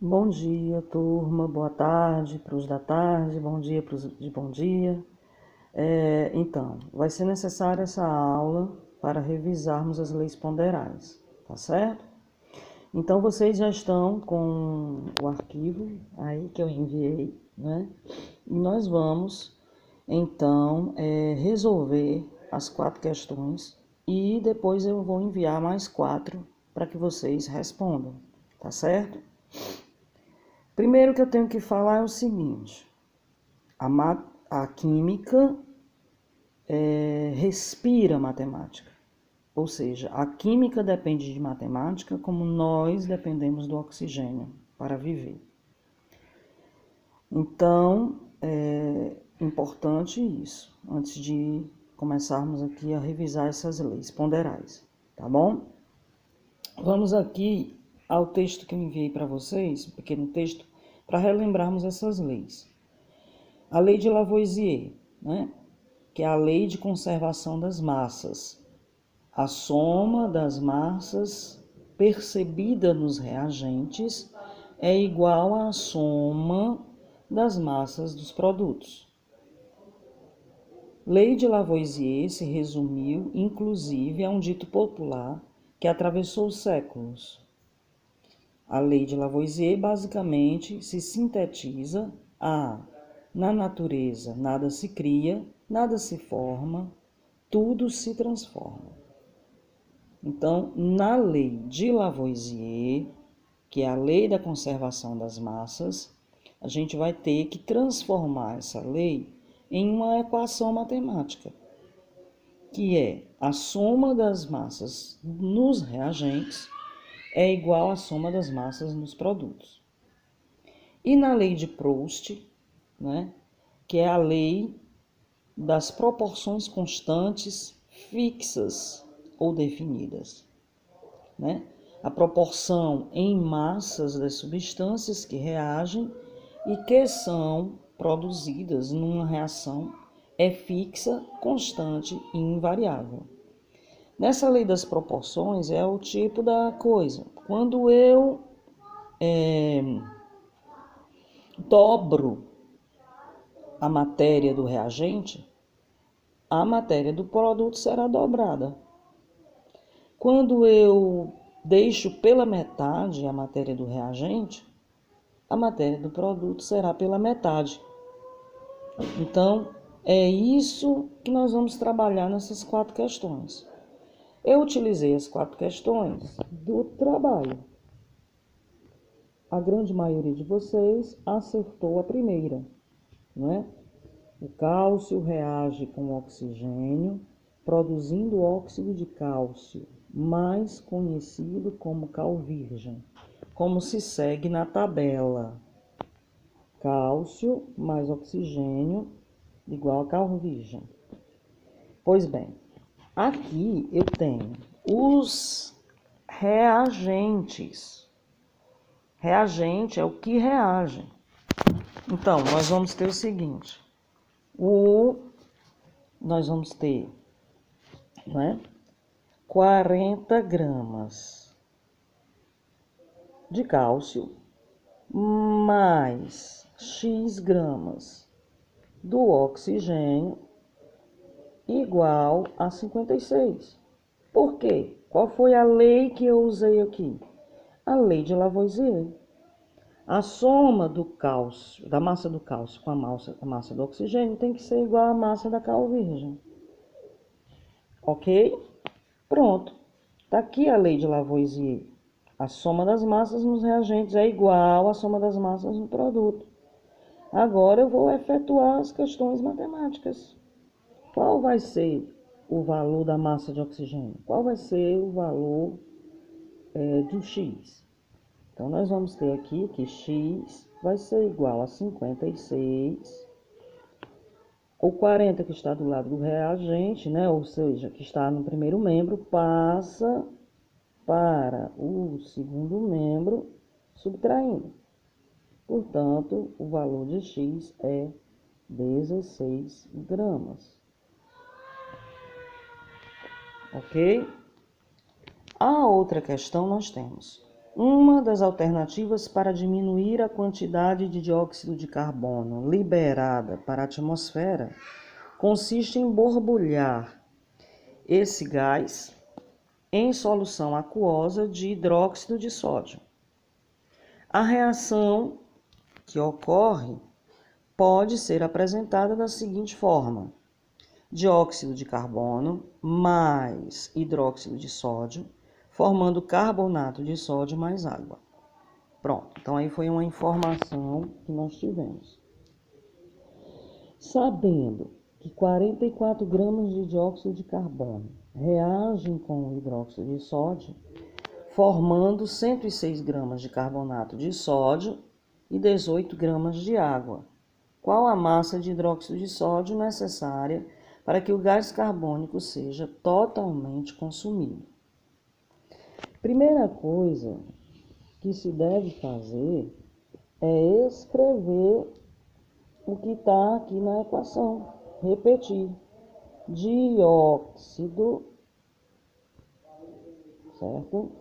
Bom dia, turma. Boa tarde para os da tarde, bom dia para os de bom dia. Então, vai ser necessária essa aula para revisarmos as leis ponderais, tá certo? Então, vocês já estão com o arquivo aí que eu enviei, né? E nós vamos, então, resolver as 4 questões e depois eu vou enviar mais 4 para que vocês respondam, tá certo? Primeiro que eu tenho que falar é o seguinte: a química respira matemática, ou seja, a química depende de matemática como nós dependemos do oxigênio para viver. Então, é importante isso, antes de começarmos aqui a revisar essas leis ponderais, tá bom? Vamos aqui ao texto que eu enviei para vocês, um pequeno texto, para relembrarmos essas leis. A lei de Lavoisier, né? Que é a lei de conservação das massas. A soma das massas percebida nos reagentes é igual à soma das massas dos produtos. Lei de Lavoisier se resumiu, inclusive, a um dito popular que atravessou os séculos. A lei de Lavoisier basicamente se sintetiza a: na natureza nada se cria, nada se forma, tudo se transforma. Então, na lei de Lavoisier, que é a lei da conservação das massas, a gente vai ter que transformar essa lei em uma equação matemática, que é a soma das massas nos reagentes é igual à soma das massas nos produtos. E na lei de Proust, né, que é a lei das proporções constantes fixas ou definidas, né? A proporção em massas das substâncias que reagem e que são produzidas numa reação é fixa, constante e invariável. Nessa lei das proporções é o tipo da coisa. Quando eu dobro a matéria do reagente, a matéria do produto será dobrada. Quando eu deixo pela metade a matéria do reagente, a matéria do produto será pela metade. Então, é isso que nós vamos trabalhar nessas 4 questões. Eu utilizei as 4 questões do trabalho. A grande maioria de vocês acertou a primeira, não é? O cálcio reage com o oxigênio, produzindo óxido de cálcio, mais conhecido como cal virgem, como se segue na tabela. Cálcio mais oxigênio igual a cal virgem. Pois bem, aqui eu tenho os reagentes. Reagente é o que reage. Então, nós vamos ter o seguinte: nós vamos ter, né, 40 gramas de cálcio mais X gramas do oxigênio igual a 56. Por quê? Qual foi a lei que eu usei aqui? A lei de Lavoisier. A soma do cálcio, da massa do cálcio com a massa do oxigênio tem que ser igual à massa da cal virgem. Ok? Pronto. Está aqui a lei de Lavoisier. A soma das massas nos reagentes é igual à soma das massas no produto. Agora eu vou efetuar as questões matemáticas. Qual vai ser o valor da massa de oxigênio? Qual vai ser o valor do X? Então, nós vamos ter aqui que X vai ser igual a 56. O 40 que está do lado do reagente, né? Ou seja, que está no primeiro membro, passa para o segundo membro, subtraindo. Portanto, o valor de X é 16 gramas. Ok? A outra questão nós temos Uma das alternativas para diminuir a quantidade de dióxido de carbono liberada para a atmosfera consiste em borbulhar esse gás em solução aquosa de hidróxido de sódio. A reação que ocorre pode ser apresentada da seguinte forma: dióxido de carbono mais hidróxido de sódio, formando carbonato de sódio mais água. Pronto, então aí foi uma informação que nós tivemos. Sabendo que 44 gramas de dióxido de carbono reagem com o hidróxido de sódio, formando 106 gramas de carbonato de sódio e 18 gramas de água. Qual a massa de hidróxido de sódio necessária para que o gás carbônico seja totalmente consumido? Primeira coisa que se deve fazer é escrever o que está aqui na equação. Repetir. Dióxido, certo?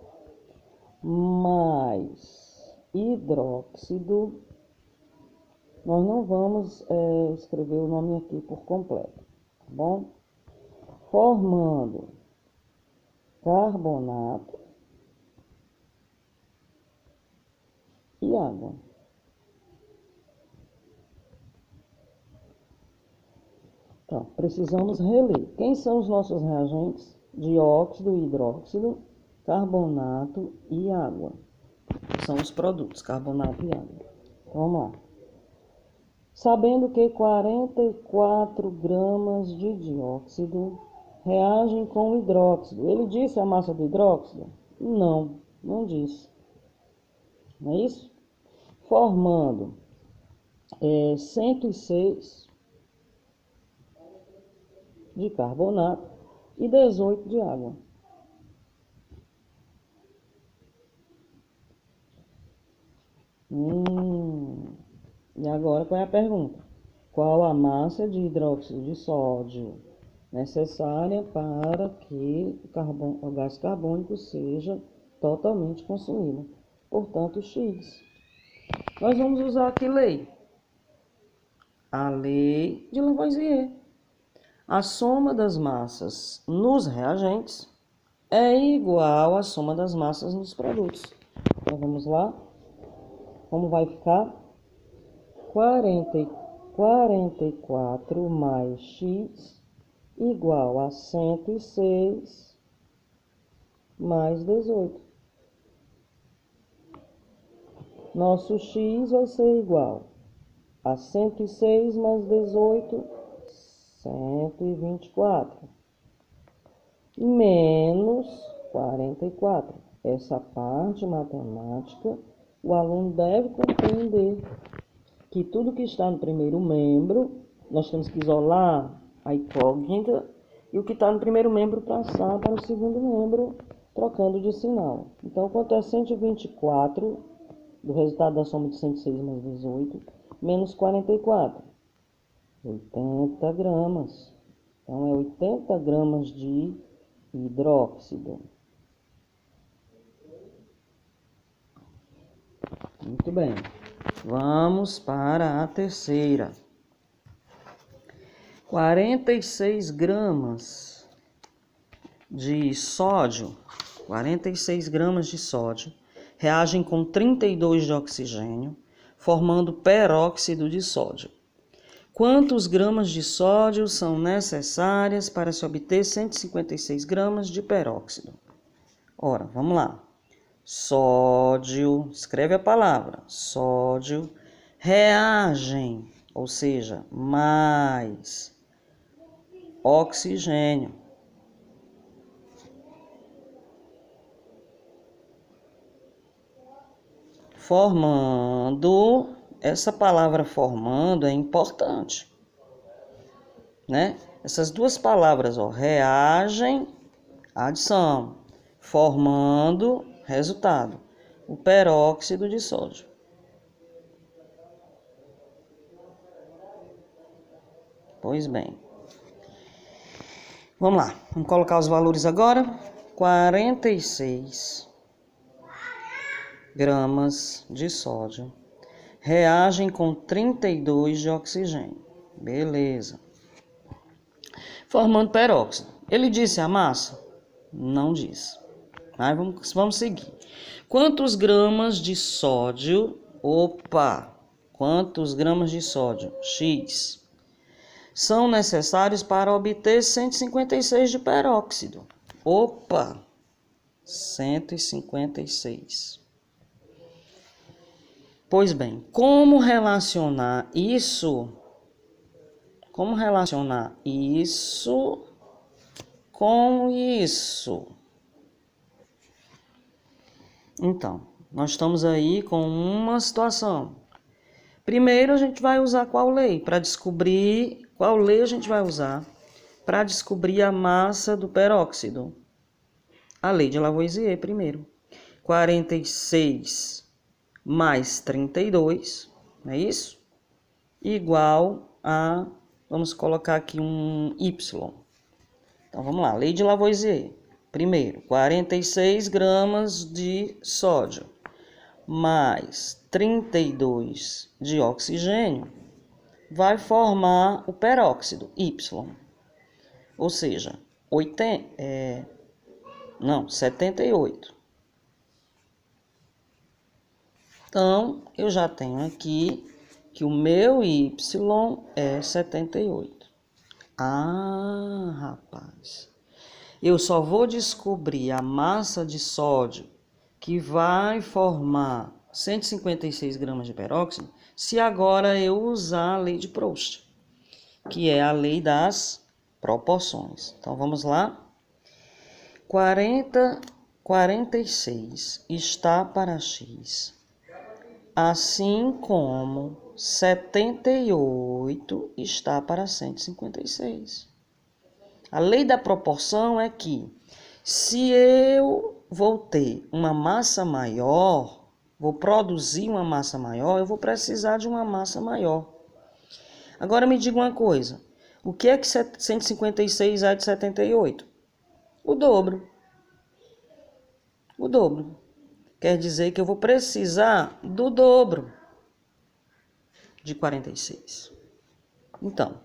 Mais hidróxido. Nós não vamos escrever o nome aqui por completo, tá bom? Formando carbonato e água. Então, precisamos reler. Quem são os nossos reagentes? Dióxido, hidróxido, carbonato e água. São os produtos, carbonato e água. Então, vamos lá. Sabendo que 44 gramas de dióxido reagem com o hidróxido. Ele disse a massa do hidróxido? Não, não disse. Não é isso? Formando 106 de carbonato e 18 de água. E agora qual é a pergunta? Qual a massa de hidróxido de sódio necessária para que o gás carbônico seja totalmente consumido? Portanto, X. Nós vamos usar aqui lei. A lei de Lavoisier. A soma das massas nos reagentes é igual à soma das massas nos produtos. Então, vamos lá. Como vai ficar? 44 mais X igual a 106 mais 18. Nosso X vai ser igual a 106 mais 18, 124. Menos 44. Essa parte matemática, o aluno deve compreender que tudo que está no primeiro membro, nós temos que isolar a incógnita, e o que está no primeiro membro passar para o segundo membro, trocando de sinal. Então, quanto é 124, do resultado da soma de 106 mais 18, menos 44? 80 gramas. Então, é 80 gramas de hidróxido. Muito bem. Vamos para a terceira. 46 gramas de sódio, 46 gramas de sódio, reagem com 32 de oxigênio, formando peróxido de sódio. Quantos gramas de sódio são necessárias para se obter 156 gramas de peróxido? Ora, vamos lá. Sódio, escreve a palavra, sódio, reagem, ou seja, mais oxigênio. Formando, essa palavra formando é importante, né? Essas duas palavras, ó, reagem, adição, formando, resultado, o peróxido de sódio. Pois bem. Vamos lá, vamos colocar os valores agora. 46 gramas de sódio reagem com 32 de oxigênio. Beleza. Formando peróxido. Ele disse a massa? Não disse. Mas vamos seguir. Quantos gramas de sódio? Quantos gramas de sódio? X. São necessários para obter 156 de peróxido. 156. Pois bem, como relacionar isso com isso? Então, nós estamos aí com uma situação. Primeiro, a gente vai usar qual lei? Para descobrir qual lei a gente vai usar para descobrir a massa do peróxido. A lei de Lavoisier, primeiro. 46 mais 32, não é isso? Igual a, vamos colocar aqui um Y. Então, vamos lá, lei de Lavoisier. Primeiro, 46 gramas de sódio mais 32 de oxigênio vai formar o peróxido, Y. Ou seja, 78. Então, eu já tenho aqui que o meu Y é 78. Ah, rapaz. Eu só vou descobrir a massa de sódio que vai formar 156 gramas de peróxido se agora eu usar a lei de Proust, que é a lei das proporções. Então, vamos lá. 46 está para X, assim como 78 está para 156. A lei da proporção é que se eu vou ter uma massa maior, vou produzir uma massa maior, eu vou precisar de uma massa maior. Agora me diga uma coisa, o que é que 156 é de 78? O dobro. O dobro. Quer dizer que eu vou precisar do dobro de 46. Então,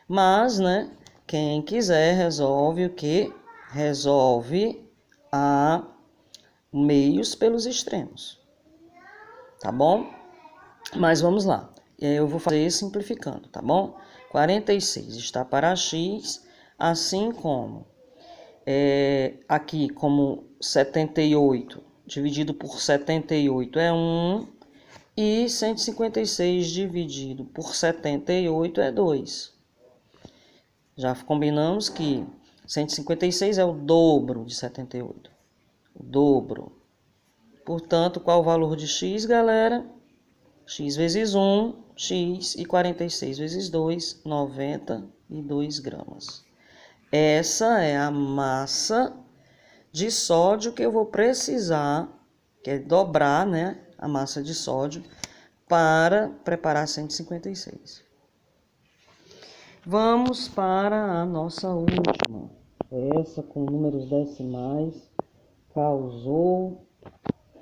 mas, né, quem quiser resolve o quê? Resolve a meios pelos extremos. Tá bom? Mas vamos lá. Eu vou fazer simplificando, tá bom? 46 está para X, assim como aqui como 78 dividido por 78 é 1 e 156 dividido por 78 é 2. Já combinamos que 156 é o dobro de 78. O dobro. Portanto, qual o valor de X, galera? X vezes 1, X, e 46 vezes 2, 92 gramas. Essa é a massa de sódio que eu vou precisar, que é dobrar, né, a massa de sódio, para preparar 156. Vamos para a nossa última. Essa com números decimais causou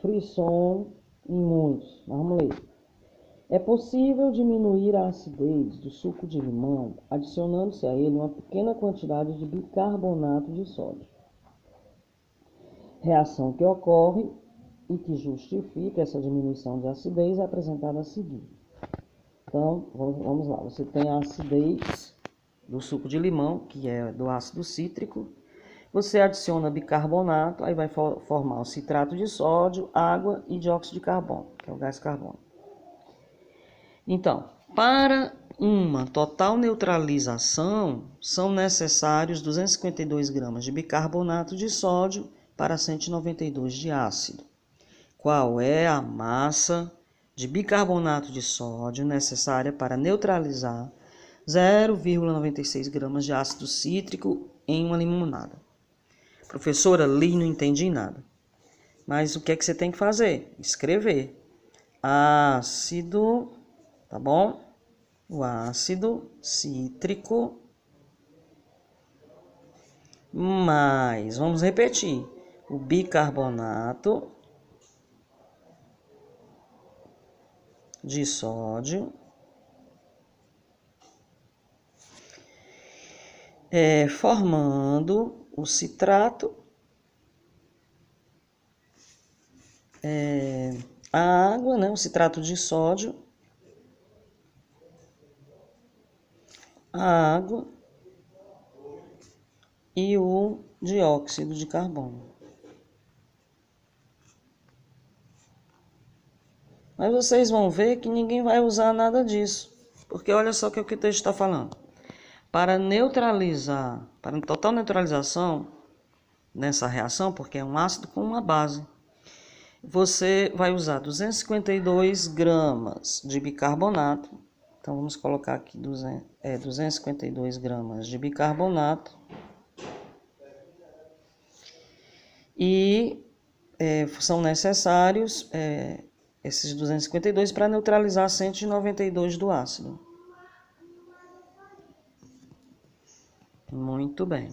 frisson em muitos. Vamos ler. É possível diminuir a acidez do suco de limão adicionando-se a ele uma pequena quantidade de bicarbonato de sódio. Reação que ocorre e que justifica essa diminuição de acidez é apresentada a seguir. Então, vamos lá. Você tem a acidez do suco de limão, que é do ácido cítrico. Você adiciona bicarbonato, aí vai formar o citrato de sódio, água e dióxido de carbono, que é o gás carbônico. Então, para uma total neutralização, são necessários 252 gramas de bicarbonato de sódio para 192 de ácido. Qual é a massa de bicarbonato de sódio necessária para neutralizar 0,96 gramas de ácido cítrico em uma limonada? Professora, li e não entendi nada. Mas o que é que você tem que fazer? Escrever. Ácido, tá bom? O ácido cítrico mais, vamos repetir, o bicarbonato de sódio formando o citrato, a água, né, o citrato de sódio, a água e o dióxido de carbono. Mas vocês vão ver que ninguém vai usar nada disso, porque olha só o que o texto está falando. Para neutralizar, para total neutralização nessa reação, porque é um ácido com uma base, você vai usar 252 gramas de bicarbonato. Então, vamos colocar aqui 252 gramas de bicarbonato. E são necessários esses 252 para neutralizar 192 do ácido. Muito bem.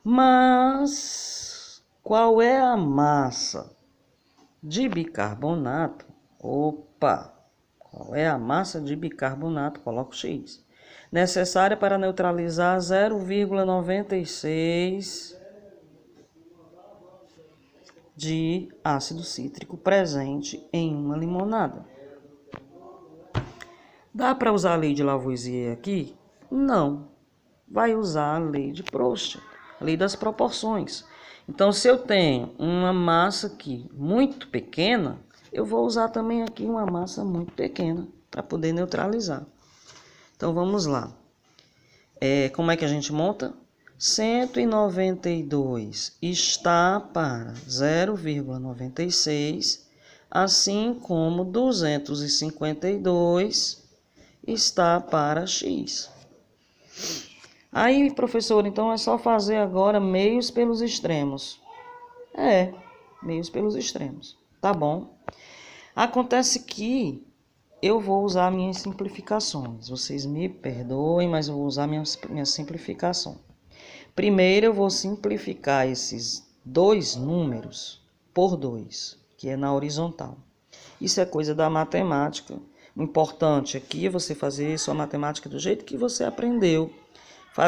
Mas qual é a massa de bicarbonato? Opa! Qual é a massa de bicarbonato? Coloco X. Necessária para neutralizar 0,96 de ácido cítrico presente em uma limonada. Dá para usar a lei de Lavoisier aqui? Não. Vai usar a lei de Proust, a lei das proporções. Então, se eu tenho uma massa aqui muito pequena, eu vou usar também aqui uma massa muito pequena para poder neutralizar. Então, vamos lá. Como é que a gente monta? 192 está para 0,96, assim como 252 está para X. Aí, professor, então é só fazer agora meios pelos extremos. Meios pelos extremos. Tá bom. Acontece que eu vou usar minhas simplificações. Vocês me perdoem, mas eu vou usar minha simplificação. Primeiro eu vou simplificar esses dois números por 2, que é na horizontal. Isso é coisa da matemática. O importante aqui é você fazer sua matemática do jeito que você aprendeu.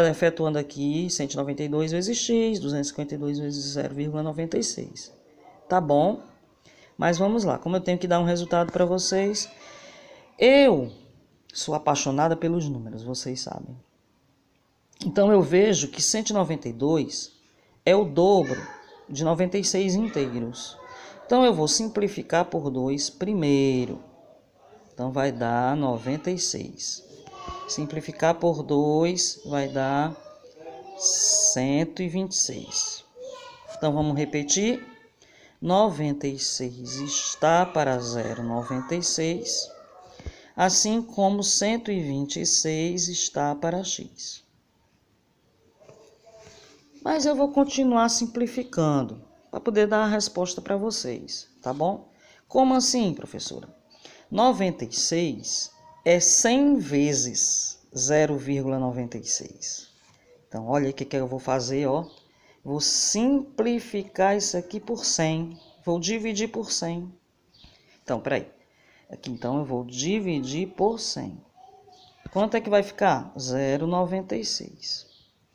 Efetuando aqui 192 vezes x, 252 vezes 0,96. Tá bom? Mas vamos lá, como eu tenho que dar um resultado para vocês, eu sou apaixonada pelos números, vocês sabem. Então eu vejo que 192 é o dobro de 96 inteiros. Então eu vou simplificar por 2 primeiro. Então vai dar 96. Simplificar por 2 vai dar 126. Então, vamos repetir. 96 está para 0,96, assim como 126 está para X. Mas eu vou continuar simplificando para poder dar a resposta para vocês, tá bom? Como assim, professora? 96 é 100 vezes 0,96. Então, olha o que eu vou fazer, ó. Vou simplificar isso aqui por 100. Vou dividir por 100. Então, peraí. Aqui, então, eu vou dividir por 100. Quanto é que vai ficar? 0,96.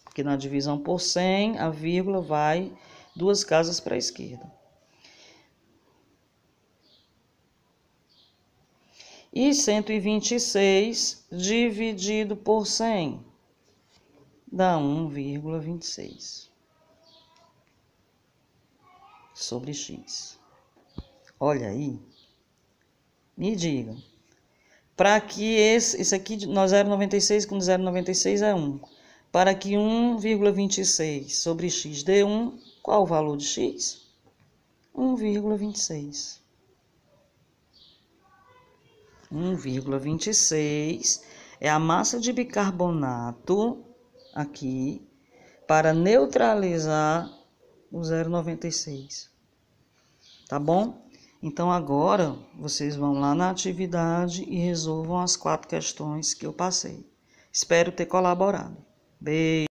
Porque na divisão por 100, a vírgula vai 2 casas para a esquerda. E 126 dividido por 100 dá 1,26 sobre x. Olha aí, me digam, para que esse aqui, nós 0,96 com 0,96 é 1. Para que 1,26 sobre x dê 1, qual o valor de x? 1,26. 1,26 é a massa de bicarbonato aqui para neutralizar o 0,96. Tá bom? Então agora vocês vão lá na atividade e resolvam as 4 questões que eu passei. Espero ter colaborado. Beijo.